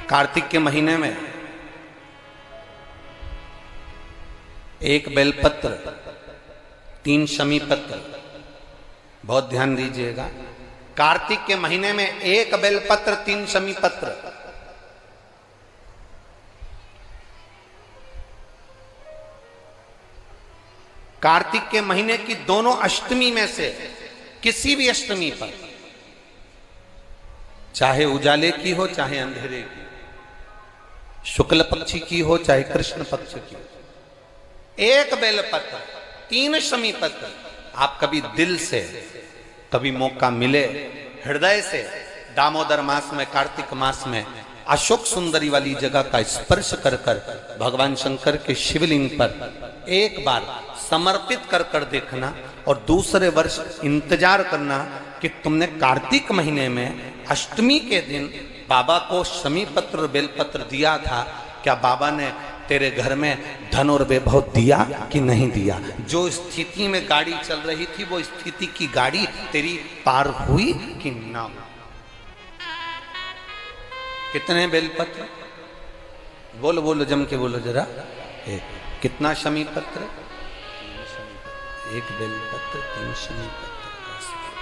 कार्तिक के महीने में एक बेलपत्र, 3 शमी पत्र, बहुत ध्यान दीजिएगा। कार्तिक के महीने में एक बेलपत्र, 3 शमी पत्र। कार्तिक के महीने की दोनों अष्टमी में से किसी भी अष्टमी पर, चाहे उजाले की हो चाहे अंधेरे की, शुक्ल पक्ष की हो चाहे कृष्ण पक्ष की, एक बेलपत्र, 3 शमी पत्र, आप कभी दिल से, कभी मौका मिले हृदय से, दामोदर मास में, कार्तिक मास में अशोक सुंदरी वाली जगह का स्पर्श कर कर भगवान शंकर के शिवलिंग पर एक बार समर्पित कर कर देखना, और दूसरे वर्ष इंतजार करना कि तुमने कार्तिक महीने में अष्टमी के दिन बाबा को शमी पत्र बेलपत्र दिया था, क्या बाबा ने तेरे घर में धन और वैभव दिया कि नहीं दिया? जो स्थिति में गाड़ी चल रही थी वो स्थिति की गाड़ी तेरी पार हुई कि ना? कितने बेलपत्र? बोलो बोलो, जम के बोलो जरा। एक। कितना शमी पत्र? एक बेलपत्र, 3 शमी पत्र का स्मरण।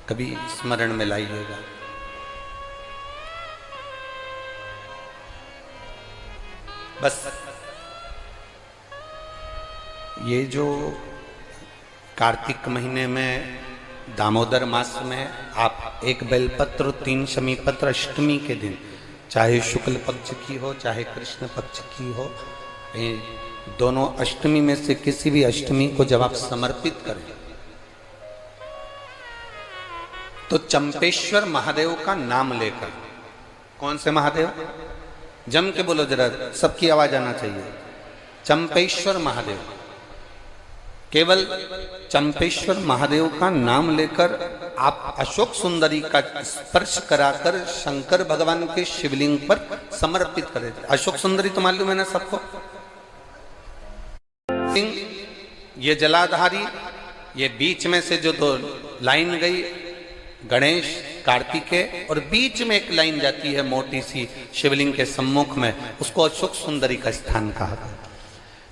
कभी स्मरण में लाइएगा। बस ये जो कार्तिक महीने में दामोदर मास में आप एक बेलपत्र, 3 शमी पत्र अष्टमी के दिन, चाहे शुक्ल पक्ष की हो चाहे कृष्ण पक्ष की हो, दोनों अष्टमी में से किसी भी अष्टमी को जब आप समर्पित करें तो चंपेश्वर महादेव का नाम लेकर, कौन से महादेव? जम के बोलो जरा, सबकी आवाज आना चाहिए। चंपेश्वर महादेव, केवल चंपेश्वर महादेव का नाम लेकर आप अशोक सुंदरी का स्पर्श कराकर शंकर भगवान के शिवलिंग पर समर्पित करें। अशोक सुंदरी तो मालूम है ना सबको? ये जलाधारी, ये बीच में से जो 2 लाइन गई, गणेश कार्तिकेय, और बीच में एक लाइन जाती है मोटी सी शिवलिंग के सम्मुख में, उसको अशोक सुंदरी का स्थान कहा गया।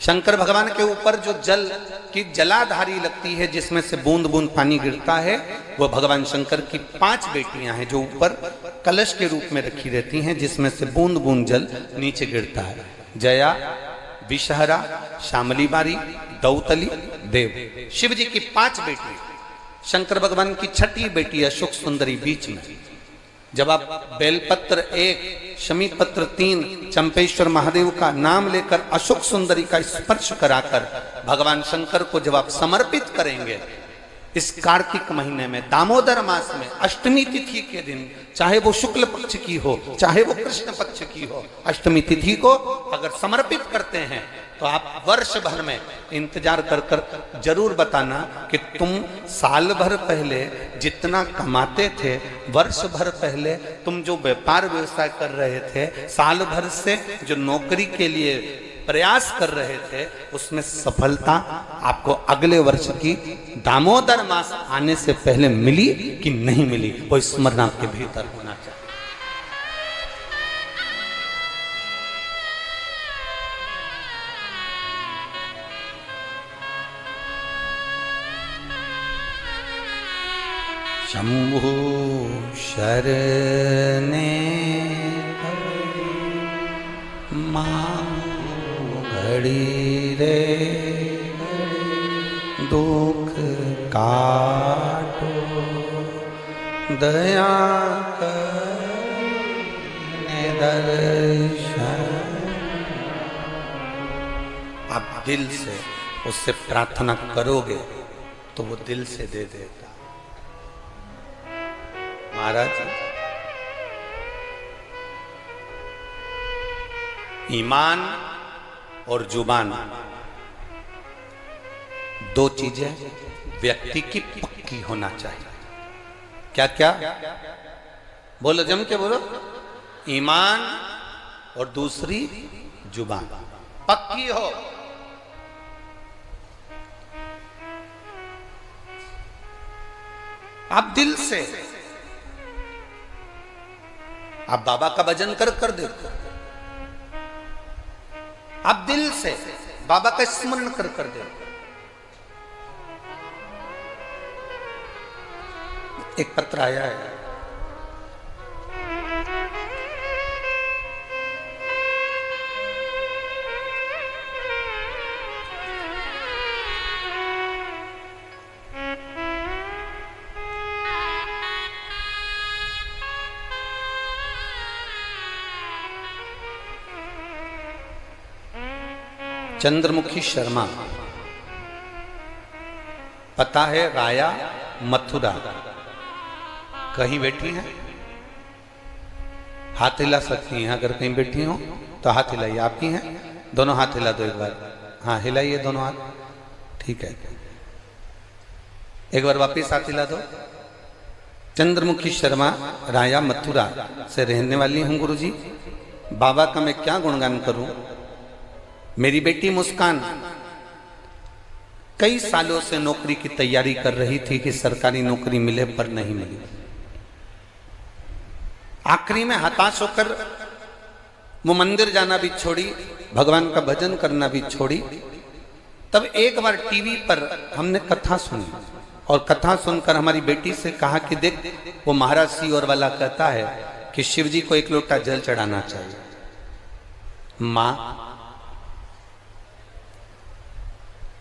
शंकर भगवान के ऊपर जो जल की जलाधारी लगती है, जिसमें से बूंद बूंद पानी गिरता है, वो भगवान शंकर की 5 बेटियां हैं जो ऊपर कलश के रूप में रखी रहती हैं, जिसमें से बूंद बूंद जल नीचे गिरता है। जया, विषहरा, श्यामली बारी, दौतली, देव। शिव जी की 5 बेटी, शंकर भगवान की 6ठी बेटी अशोक सुंदरी बीच में। जब आप बेलपत्र 1, शमी पत्र 3, चंपेश्वर महादेव का नाम लेकर अशोक सुंदरी का स्पर्श कराकर भगवान शंकर को जब आप समर्पित करेंगे इस कार्तिक महीने में, दामोदर मास में, अष्टमी तिथि के दिन, चाहे वो शुक्ल पक्ष की हो चाहे वो कृष्ण पक्ष की हो, अष्टमी तिथि को अगर समर्पित करते हैं तो आप वर्ष भर में इंतजार कर कर जरूर बताना कि तुम साल भर पहले जितना कमाते थे, वर्ष भर पहले तुम जो व्यापार व्यवसाय कर रहे थे, साल भर से जो नौकरी के लिए प्रयास कर रहे थे, उसमें सफलता आपको अगले वर्ष की दामोदर मास आने से पहले मिली कि नहीं मिली, वो स्मरण आपके भीतर होना चाहिए। शंभु शरणे मां घड़ी रे दुख काटो, दया करने दर्शन। आप दिल से उससे प्रार्थना करोगे तो वो दिल से दे देगा। महाराज, ईमान और जुबान 2 चीजें व्यक्ति की पक्की होना चाहिए। क्या क्या? बोलो, जम के बोलो। ईमान और दूसरी जुबान पक्की हो। आप दिल से आप बाबा का भजन कर कर देखो, आप दिल से बाबा का स्मरण कर कर देखो। एक पत्र आया है, चंद्रमुखी शर्मा, पता है राया मथुरा, कहीं बैठी हैं? हाथ हिला सकती हैं अगर कहीं बैठी हो तो हाथ हिलाइए। आपकी हैं? दोनों हाथ हिला दो एक बार। हाँ हिलाइए दोनों हाथ, ठीक है। एक बार वापिस हाथ हिला दो। चंद्रमुखी शर्मा, राया मथुरा से रहने वाली हूं गुरुजी। बाबा का मैं क्या गुणगान करूं। मेरी बेटी मुस्कान कई सालों से नौकरी की तैयारी कर रही थी कि सरकारी नौकरी मिले, पर नहीं मिली। आखिरी में हताश होकर वो मंदिर जाना भी छोड़ी, भगवान का भजन करना भी छोड़ी। तब एक बार टीवी पर हमने कथा सुनी और कथा सुनकर हमारी बेटी से कहा कि देख, वो महाराज सियोर वाला कहता है कि शिव जी को एक लोटा जल चढ़ाना चाहिए। मां,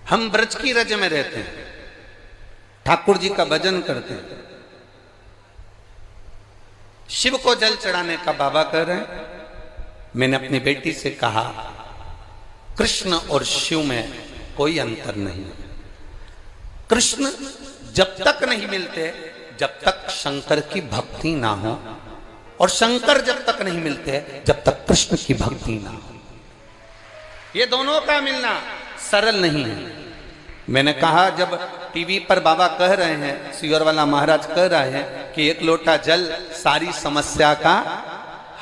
हम ब्रज की रज में रहते हैं, ठाकुर जी का भजन करते हैं, शिव को जल चढ़ाने का बाबा कह रहे हैं। मैंने अपनी बेटी से कहा, कृष्ण और शिव में कोई अंतर नहीं। कृष्ण जब तक नहीं मिलते जब तक शंकर की भक्ति ना हो, और शंकर जब तक नहीं मिलते जब तक कृष्ण की भक्ति ना हो। ये दोनों का मिलना सरल नहीं है। मैंने कहा, जब टीवी पर बाबा कह रहे हैं, सियोर वाला महाराज कह रहे हैं कि एक लोटा जल सारी समस्या का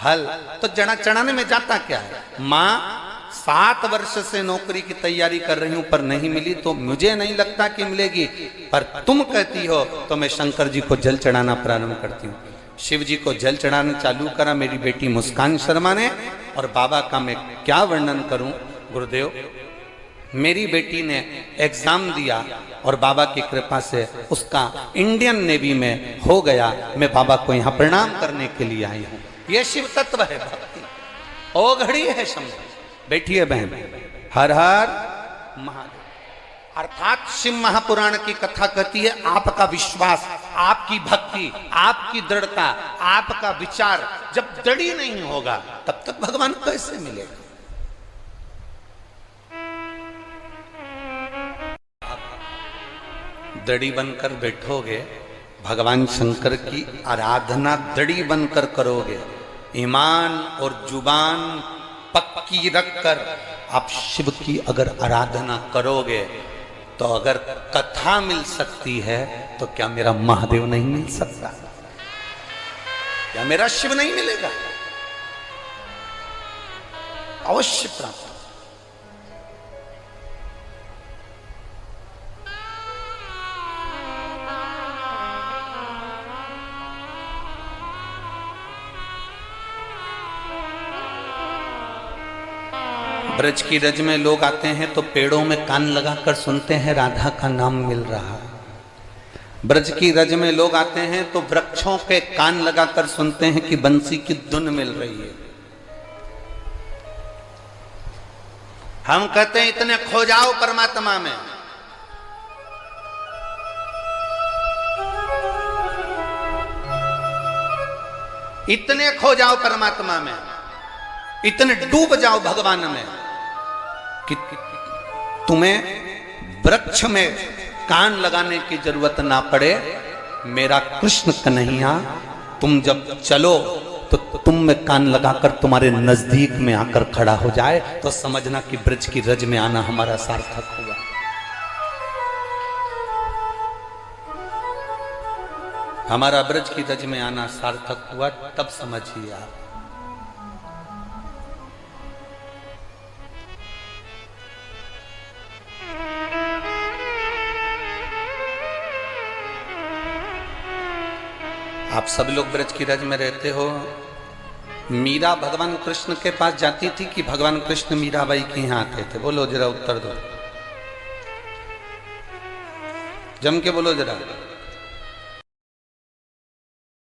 हल, तो जड़ा चढ़ाने में जाता क्या है। माँ 7 वर्ष से नौकरी की तैयारी कर रही हूं पर नहीं मिली, तो मुझे नहीं लगता कि मिलेगी, पर तुम कहती हो तो मैं शंकर जी को जल चढ़ाना प्रारंभ करती हूँ। शिव जी को जल चढ़ाना चालू करा मेरी बेटी मुस्कान शर्मा ने। और बाबा का मैं क्या वर्णन करूं गुरुदेव। मेरी बेटी ने एग्जाम दिया और बाबा की कृपा से उसका इंडियन नेवी में हो गया। मैं बाबा को यहाँ प्रणाम करने के लिए आई हूँ। यह शिव तत्व है, भक्ति ओ घड़ी है समझ। बैठिए बहन। हर हर महादेव। अर्थात शिव महापुराण की कथा कहती है, आपका विश्वास, आपकी भक्ति, आपकी दृढ़ता, आपका विचार जब दृढ़ नहीं होगा तब तक भगवान कैसे मिलेगा। दड़ी बनकर बैठोगे, भगवान शंकर की आराधना दड़ी बनकर करोगे, ईमान और जुबान पक्की रखकर आप शिव की अगर आराधना करोगे, तो अगर कथा मिल सकती है तो क्या मेरा महादेव नहीं मिल सकता? क्या मेरा शिव नहीं मिलेगा? अवश्य प्राप्त। ब्रज की रज में लोग आते हैं तो पेड़ों में कान लगाकर सुनते हैं राधा का नाम मिल रहा है। ब्रज की रज में लोग आते हैं तो वृक्षों के कान लगाकर सुनते हैं कि बंसी की धुन मिल रही है। हम कहते हैं इतने खो जाओ परमात्मा में। इतने खो जाओ परमात्मा में, इतने डूब जाओ भगवान में कि तुम्हें वृक्ष में कान लगाने की जरूरत ना पड़े। मेरा कृष्ण कन्हैया तुम जब चलो तो तुम में कान लगाकर तुम्हारे नजदीक में आकर खड़ा हो जाए, तो समझना कि ब्रज की रज में आना हमारा सार्थक हुआ। हमारा ब्रज की रज में आना सार्थक हुआ, तब समझिए आप। आप सब लोग ब्रज की रज में रहते हो, मीरा भगवान कृष्ण के पास जाती थी कि भगवान कृष्ण मीराबाई के यहाँ आते थे? बोलो जरा, उत्तर दो, जम के बोलो जरा।